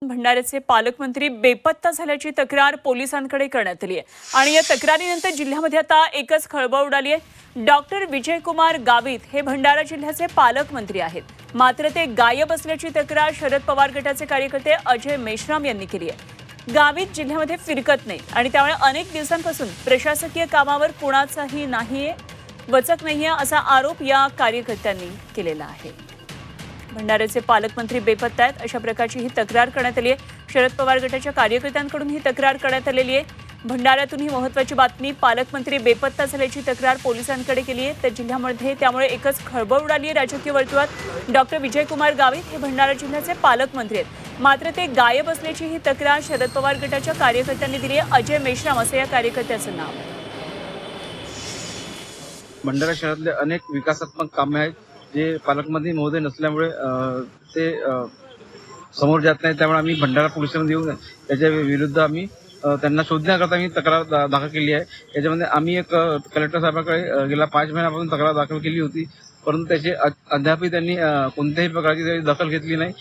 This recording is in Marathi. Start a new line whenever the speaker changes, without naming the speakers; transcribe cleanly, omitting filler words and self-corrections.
भंडाऱ्याचे पालकमंत्री बेपत्ता झाल्याची तक्रार पोलिसांकडे करण्यात आली आहे आणि या तक्रारीनंतर जिल्ह्यामध्ये आता एकच खळबळ उडाली आहे। डॉक्टर विजयकुमार गावित हे भंडारा जिल्ह्याचे पालकमंत्री आहेत, मात्र ते गायब असल्याची तक्रार शरद पवार गटाचे कार्यकर्ते अजय मेश्राम यांनी केली आहे। गावित जिल्ह्यामध्ये फिरकत नाही आणि त्यामुळे अनेक दिवसांपासून प्रशासकीय कामावर कोणाचाही वचक नाहीये असा आरोप या कार्यकर्त्यांनी केलेला आहे। भंडाऱ्याचे पालकमंत्री बेपत्ता आहेत अशा प्रकारची ही तक्रार करण्यात आली आहे। शरद पवार गटाच्या कार्यकर्त्यांकडून ही तक्रार करण्यात आलेली आहे। भंडाऱ्यातून ही महत्त्वाची बातमी, पालकमंत्री बेपत्ता झाल्याची तक्रार पोलिसांकडे केली आहे। तर जिल्ह्यामध्ये त्यामुळे एकच खळबळ उडाली आहे राजकीय वर्तुळात। डॉक्टर विजयकुमार गावित हे भंडारा जिल्ह्याचे पालकमंत्री आहेत, मात्र ते गायब असल्याची ही तक्रार शरद पवार गटाच्या कार्यकर्त्यांनी दिली आहे। अजय मेश्राम असं या कार्यकर्त्याचं नाव आहे।
भंडारा शहरातले अनेक विकासात्मक कामे आहेत जे पालकमंत्री महोदय नसल्यामुळे ते समोर जात नाही। त्यामुळे आम्ही भंडारा पोलिसांना देऊन त्याच्या विरुद्ध आम्ही त्यांना शोधण्याकरता आम्ही तक्रार दाखल केली आहे। याच्यामध्ये आम्ही एक कलेक्टर साहेबांकडे गेल्या 5 महिन्यापासून तक्रार दाखल केली होती, परंतु त्याचे अद्यापही त्यांनी कोणत्याही प्रकारची दखल घेतली नाही।